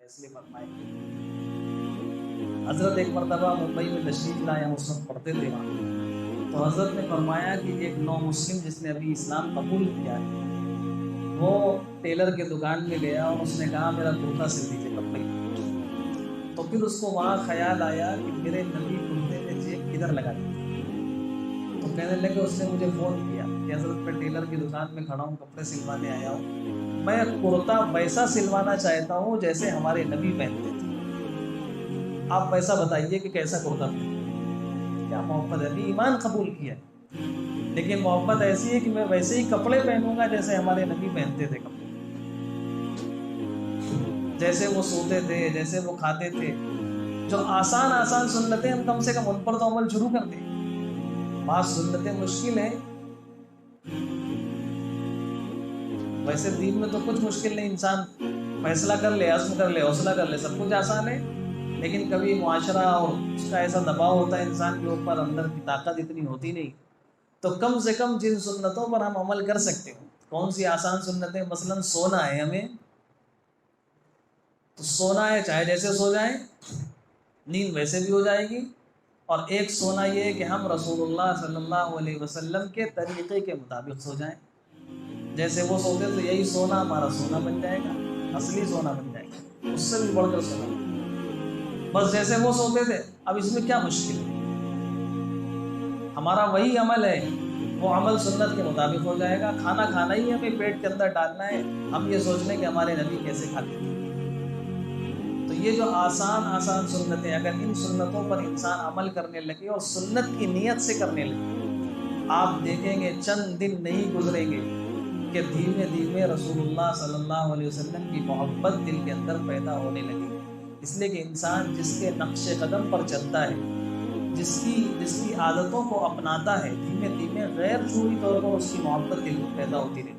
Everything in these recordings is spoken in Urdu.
فیصلے فرمائے۔ حضرت ایک مرتبہ ممبئی میں تشریف لائے، ہم اس وقت پڑھتے تھے وہاں، تو حضرت نے فرمایا کہ ایک نو مسلم جس نے ابھی اسلام قبول کیا ہے، وہ ٹیلر کے دکان میں گیا اور اس نے کہا میرا کرتا سل دیجیے کپڑے۔ تو پھر اس کو وہاں خیال آیا کہ میرے نبی کرتے میں جیب کدھر لگا دی، تو کہنے لگے اس نے مجھے فون کیا کہ حضرت میں ٹیلر کی دکان میں کھڑا ہوں، کپڑے سلوانے آیا ہوں، میں کرتا ویسا سلوانا چاہتا ہوں جیسے ہمارے نبی پہنتے تھے، آپ ویسا بتائیے کہ کیسا کرتا پہنتے۔ کیا محبت ہے! ابھی ایمان قبول کیا لیکن محبت ایسی ہے کہ میں ویسے ہی کپڑے پہنوں گا جیسے ہمارے نبی پہنتے تھے کپڑے، جیسے وہ سوتے تھے، جیسے وہ کھاتے تھے۔ جو آسان آسان سنتیں ہم کم سے کم ان پر تو عمل شروع کر دیں۔ بعض سنتیں مشکل ہیں، ویسے دین میں تو کچھ مشکل نہیں، انسان فیصلہ کر لے، عزم کر لے، حوصلہ کر لے، سب کچھ آسان ہے، لیکن کبھی معاشرہ اور اس کا ایسا دباؤ ہوتا ہے انسان کے اوپر، اندر کی طاقت اتنی ہوتی نہیں، تو کم سے کم جن سنتوں پر ہم عمل کر سکتے ہوں۔ کون سی آسان سنتیں؟ مثلا سونا ہے ہمیں، تو سونا ہے چاہے جیسے سو جائیں، نیند ویسے بھی ہو جائے گی، اور ایک سونا یہ ہے کہ ہم رسول اللہ صلی اللہ علیہ وسلم کے طریقے کے مطابق سو جائیں، جیسے وہ سوتے تو یہی سونا ہمارا سونا بن جائے گا، اصلی سونا بن جائے گا، اس سے بھی بڑھ کر سونا، بس جیسے وہ سوتے تھے۔ اب اس میں کیا مشکل ہے؟ ہمارا وہی عمل ہے، وہ عمل سنت کے مطابق ہو جائے گا، کھانا کھانا ہی ہمیں پیٹ کے اندر ڈالنا ہے، ہم یہ سوچ لیں کہ ہمارے نبی کیسے کھاتے تھے۔ تو یہ جو آسان آسان سنتیں، اگر ان سنتوں پر انسان عمل کرنے لگے اور سنت کی نیت سے کرنے لگے، آپ دیکھیں گے چند دن نہیں گزریں گے کہ دھیمے دھیمے رسول اللہ صلی اللہ علیہ وسلم کی محبت دل کے اندر پیدا ہونے لگی۔ اس لیے کہ انسان جس کے نقش قدم پر چلتا ہے، جس کی عادتوں کو اپناتا ہے، دھیمے دھیمے غیر شعوری طور پر اس کی محبت دل میں پیدا ہوتی رہتی ہے۔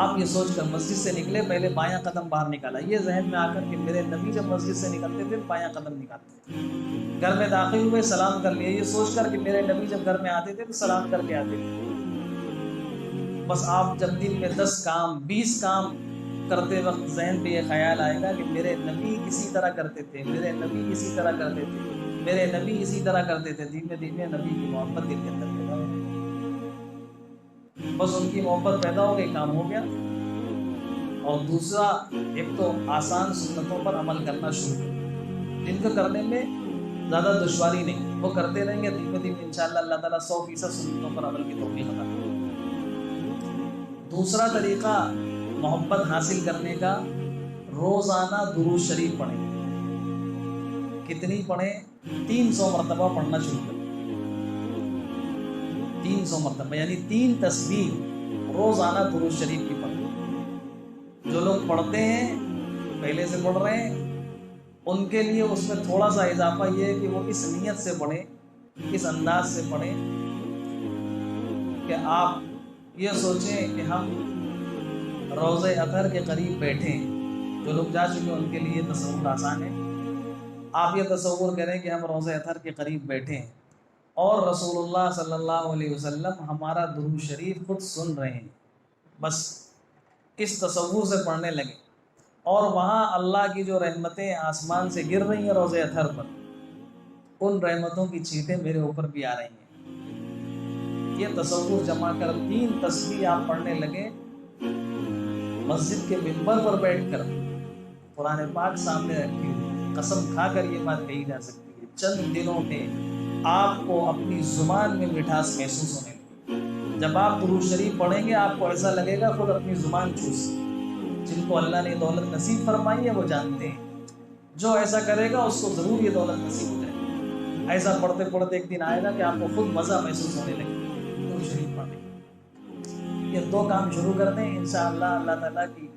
آپ یہ سوچ کر مسجد سے نکلے، پہلے بایاں قدم باہر نکالا، یہ ذہن میں آ کر کہ میرے نبی جب مسجد سے نکلتے تھے بایاں قدم نکالتے تھے، گھر میں داخل ہوئے سلام کر لیے، یہ سوچ کر کہ میرے نبی جب گھر میں آتے تھے تو سلام کر کے آتے تھے۔ بس آپ جب دن میں 10 کام 20 کام کرتے وقت ذہن پہ یہ خیال آئے گا کہ میرے نبی اسی طرح کرتے تھے، میرے نبی اسی طرح کرتے تھے، میرے نبی اسی طرح کرتے تھے، دھیمے دھیمے نبی کی محبت دل کے اندر پیدا ہو گئی، بس ان کی محبت پیدا ہو گئی، کام ہو گیا۔ اور دوسرا، ایک تو آسان سنتوں پر عمل کرنا شروع کریں، جن کو کرنے میں زیادہ دشواری نہیں، وہ کرتے رہیں گے، دھیمے دھیمے انشاءاللہ اللہ تعالیٰ 100% سنتوں پر عمل کی توفیق عطا کرے۔ دوسرا طریقہ محبت حاصل کرنے کا، روزانہ درود شریف پڑھیں۔ کتنی پڑھیں؟ 300 مرتبہ پڑھنا شروع کریں، 300 مرتبہ، یعنی 3 تسبیح روزانہ درود شریف کی پڑھیں۔ جو لوگ پڑھتے ہیں، پہلے سے پڑھ رہے ہیں، ان کے لیے اس میں تھوڑا سا اضافہ یہ ہے کہ وہ اس نیت سے پڑھیں، اس انداز سے پڑھیں کہ آپ یہ سوچیں کہ ہم روضہ اطہر کے قریب بیٹھے ہیں۔ جو لوگ جا چکے ان کے لیے تصور آسان ہے، آپ یہ تصور کریں کہ ہم روضہ اطہر کے قریب بیٹھے ہیں اور رسول اللہ صلی اللہ علیہ وسلم ہمارا درود شریف خود سن رہے ہیں، بس اس تصور سے پڑھنے لگے، اور وہاں اللہ کی جو رحمتیں آسمان سے گر رہی ہیں روضہ اطہر پر، ان رحمتوں کی چھینٹیں میرے اوپر بھی آ رہی ہیں۔ یہ تصور جمع کر 3 تسبیح آپ پڑھنے لگے، مسجد کے منبر پر بیٹھ کر قرآن پاک سامنے رکھی ہوئی، قسم کھا کر یہ بات کہی جا سکتی ہے چند دنوں میں آپ کو اپنی زبان میں مٹھاس محسوس ہونے لگی۔ جب آپ درود شریف پڑھیں گے آپ کو ایسا لگے گا خود اپنی زبان چوس۔ جن کو اللہ نے دولت نصیب فرمائی ہے وہ جانتے ہیں، جو ایسا کرے گا اس کو ضرور یہ دولت نصیب ہو جائے گی۔ ایسا پڑھتے پڑھتے ایک دن آئے گا کہ آپ کو خود مزہ محسوس ہونے لگے درود شریف پڑھنے کا۔ یہ 2 کام شروع کر دیں، انشاءاللہ اللہ تعالیٰ کی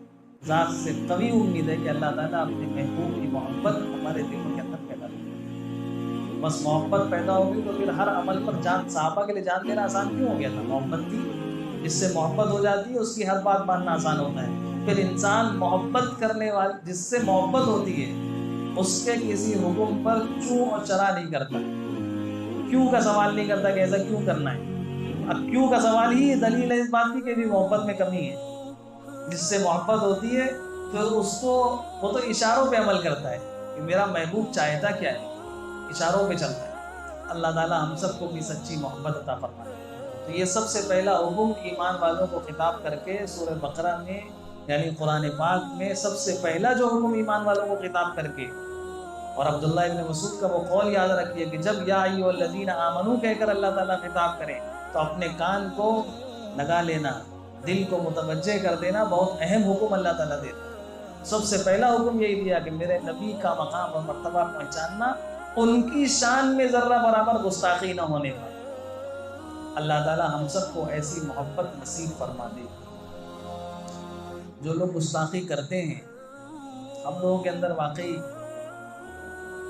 ذات سے قوی امید ہے کہ اللہ تعالیٰ اپنے محبوب کی محبت ہمارے دلوں کے اندر پیدا کرے۔ بس محبت پیدا ہوگی تو پھر ہر عمل پر جان، صحابہ کے لیے جان دینا آسان کیوں ہو گیا تھا؟ محبت تھی، جس سے محبت ہو جاتی ہے اس کی ہر بات ماننا آسان ہوتا ہے۔ پھر انسان محبت کرنے والی، جس سے محبت ہوتی ہے، اس کے کسی حکم پر چوں اور چرا نہیں کرتا، کیوں کا سوال نہیں کرتا کہ ایسا کیوں کرنا ہے۔ اب کیوں کا سوال ہی دلیل ہے اس بات کی کہ بھی محبت میں کمی ہے۔ جس سے محبت ہوتی ہے پھر اس کو وہ تو اشاروں پہ عمل کرتا ہے کہ میرا محبوب چاہتا کیا ہے، اشاروں پہ چلتا ہے۔ اللہ تعالیٰ ہم سب کو بھی سچی محبت عطا فرمائے۔ تو یہ سب سے پہلا حکم ایمان والوں کو خطاب کر کے سورہ بقرہ میں یعنی قرآن پاک میں سب سے پہلا جو حکم ایمان والوں کو خطاب کر کے، اور عبداللہ ابن مسعود کا وہ قول یاد رکھیے کہ جب یا ایھا الذین آمنو کہہ کر اللہ تعالیٰ خطاب کریں تو اپنے کان کو لگا لینا، دل کو متوجہ کر دینا، بہت اہم حکم اللہ تعالیٰ دیتا ہے۔ سب سے پہلا حکم یہی دیا کہ میرے نبی کا مقام اور مرتبہ پہچاننا، ان کی شان میں ذرہ برابر گستاخی نہ ہونے پر۔ اللہ تعالیٰ ہم سب کو ایسی محبت نصیب فرما دے۔ جو لوگ گستاخی کرتے ہیں، ہم لوگوں کے اندر واقعی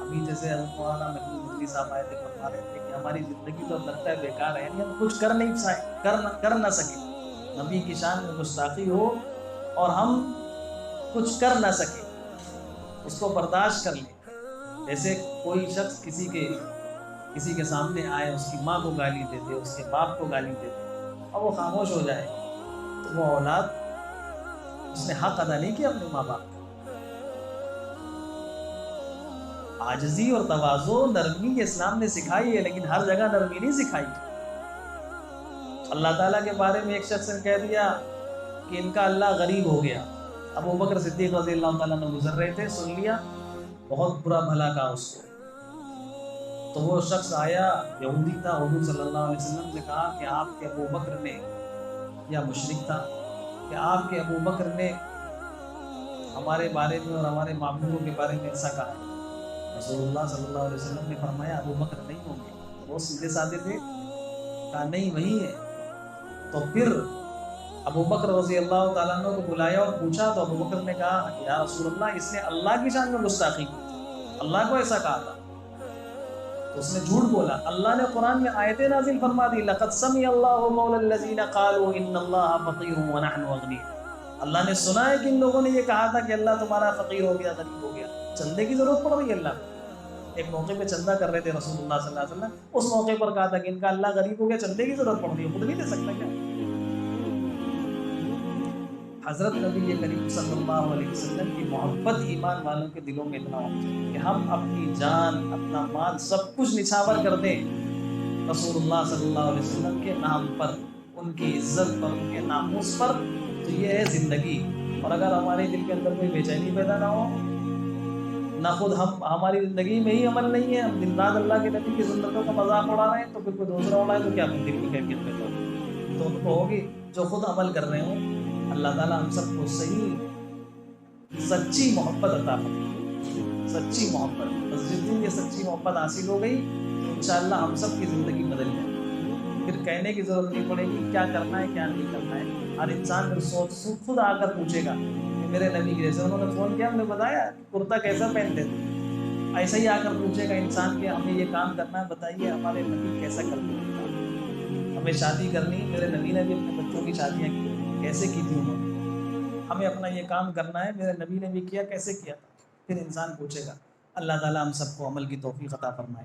ابھی جیسے حضرت مولانا محمود مدنی صاحب آئے تھے، فرما رہے تھے کہ ہماری زندگی تو لگتا ہے بیکار ہے، یعنی ہم کچھ کر نہ سکے، نبی کی شان میں گستاخی ہو اور ہم کچھ کر نہ سکے، اس کو برداشت کر لیں۔ جیسے کوئی شخص کسی کے سامنے آئے، اس کی ماں کو گالی دے دے، اس کے باپ کو گالی دے دے اور وہ خاموش ہو جائے، تو وہ اولاد اس نے حق ادا نہیں کیا اپنے ماں باپ کا۔ عاجزی اور تواضع، نرمی اسلام نے سکھائی ہے، لیکن ہر جگہ نرمی نہیں سکھائی۔ اللہ تعالیٰ کے بارے میں ایک شخص نے کہہ دیا کہ ان کا اللہ غریب ہو گیا۔ ابو بکر صدیق رضی اللہ تعالیٰ نے گزر رہے تھے، سن لیا، بہت برا بھلا کہا اس کو۔ تو وہ شخص آیا، یہودی تھا، حضور صلی اللہ علیہ وسلم نے کہا کہ آپ کے ابو بکر نے، یا مشرک تھا، کہ آپ کے ابو بکر نے ہمارے بارے میں اور ہمارے معبودوں کے بارے میں ایسا کہا ہے۔ رسول اللہ صلی اللہ علیہ وسلم نے فرمایا ابو بکر نہیں ہوں گے، وہ سیدھے سادے تھے، کہا نہیں وہی ہے۔ تو پھر ابو بکر رضی اللہ تعالیٰ عنہ کو بلایا اور پوچھا، تو ابو بکر نے کہا یا رسول اللہ، اس نے اللہ کی شان میں گستاخی کی، اللہ کو ایسا کہا تھا۔ تو اس نے جھوٹ بولا۔ اللہ نے قرآن میں آیتیں نازل فرما دی، لقد سمع اللہ قول الذین قالوا ان اللہ فقیر ونحن اغنیاء۔ اللہ نے سنا ہے کہ ان لوگوں نے یہ کہا تھا کہ اللہ تمہارا فقیر ہو گیا، غریب ہو گیا، چندے کی ضرورت پڑ رہی ہے اللہ کو۔ ایک موقع پہ چندہ کر رہے تھے رسول اللہ صلی اللہ علیہ وسلم، اس موقع پر کہا تھا کہ ان کا اللہ غریب ہو گیا، چندے کی ضرورت پڑ رہی ہے، خود نہیں دے سکتا کیا؟ حضرت نبی کریم صلی اللہ علیہ وسلم کی محبت ایمان والوں کے دلوں میں اتنا ہونا چاہیے کہ ہم اپنی جان، اپنا مال، سب کچھ نچھاور کر دیں رسول اللہ صلی اللہ علیہ وسلم کے نام پر، ان کی عزت پر، ان کے ناموس پر۔ تو یہ ہے زندگی۔ اور اگر ہمارے دل کے اندر کوئی بے چینی پیدا نہ ہو، نہ خود ہماری زندگی میں ہی عمل نہیں ہے، ہم دن رات اللہ کے نبی کی سنتوں کا مذاق اڑا رہے ہیں، تو پھر کوئی دوسرا اڑائے تو کیا دل کی کیفیت پیدا ہوگی؟ تو ان کو ہوگی جو خود عمل کر رہے ہوں۔ اللہ تعالیٰ ہم سب کو صحیح سچی محبت عطا فرمائے، سچی محبت۔ بس جس دن یہ سچی محبت حاصل ہو گئی تو انشاءاللہ ہم سب کی زندگی بدل جائے گی، پھر کہنے کی ضرورت نہیں پڑے گی کیا کرنا ہے کیا نہیں کرنا ہے۔ ہر انسان پھر سوچ خود آ کر پوچھے گا کہ میرے نبی کی، جیسے انہوں نے فون کیا، ہم نے بتایا کرتا کیسا پہنتے تھے، ایسا ہی آ کر پوچھے گا انسان کہ ہمیں یہ کام کرنا ہے، بتائیے ہمارے نبی کیسا کرتے تھے۔ ہمیں شادی کرنی ہے، میرے نبی نے بھی اپنے بچوں کی شادیاں کی کیسے کی تھی انہوں نے۔ ہمیں اپنا یہ کام کرنا ہے، میرے نبی نے بھی کیا، کیسے کیا تھا۔ پھر انسان پوچھے گا۔ اللہ تعالیٰ ہم سب کو عمل کی توفیق عطا فرمائے۔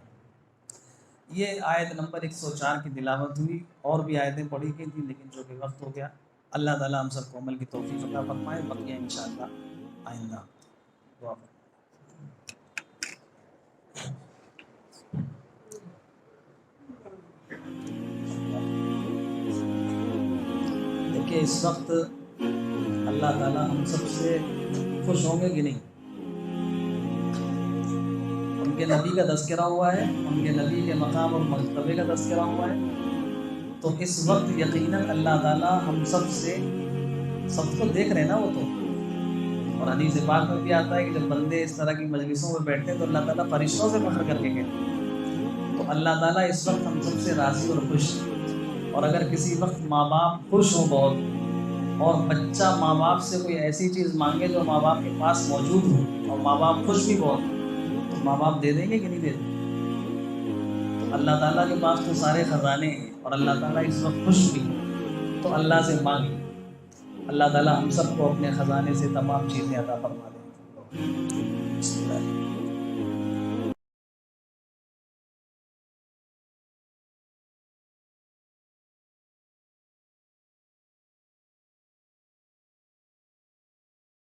یہ آیت نمبر 104 کی تلاوت ہوئی، اور بھی آیتیں پڑھی گئی تھیں لیکن جو کہ وقت ہو گیا۔ اللہ تعالیٰ ہم سب کو عمل کی توفیق عطا فرمائے۔ بقیہ انشاءاللہ آئندہ دعا فرمائے۔ دیکھیے اس وقت اللہ تعالیٰ ہم سب سے خوش ہوں گے کہ نہیں؟ ان کے نبی کا تذکرہ ہوا ہے، ان کے نبی کے مقام اور مرتبے کا تذکرہ ہوا ہے، تو اس وقت یقیناً اللہ تعالیٰ ہم سب کو دیکھ رہے ہیں نا وہ تو۔ اور حدیث پاک میں بھی آتا ہے کہ جب بندے اس طرح کی مجلسوں میں بیٹھتے ہیں تو اللہ تعالیٰ فرشتوں سے فخر کر کے کہتے ہیں۔ تو اللہ تعالیٰ اس وقت ہم سب سے راضی اور خوش۔ اور اگر کسی وقت ماں باپ خوش ہوں بہت، اور بچہ ماں باپ سے کوئی ایسی چیز مانگے جو ماں باپ کے پاس موجود ہو، اور ماں باپ خوش بھی بہت، تو ماں باپ دے دیں گے کہ نہیں دے دیں گے؟ تو اللہ تعالیٰ کے پاس تو سارے خزانے ہیں، اور اللہ تعالیٰ اس وقت خوش بھی، تو اللہ سے مانگیں۔ اللہ تعالیٰ ہم سب کو اپنے خزانے سے تمام چیزیں عطا فرما دیں۔ بسم اللہ۔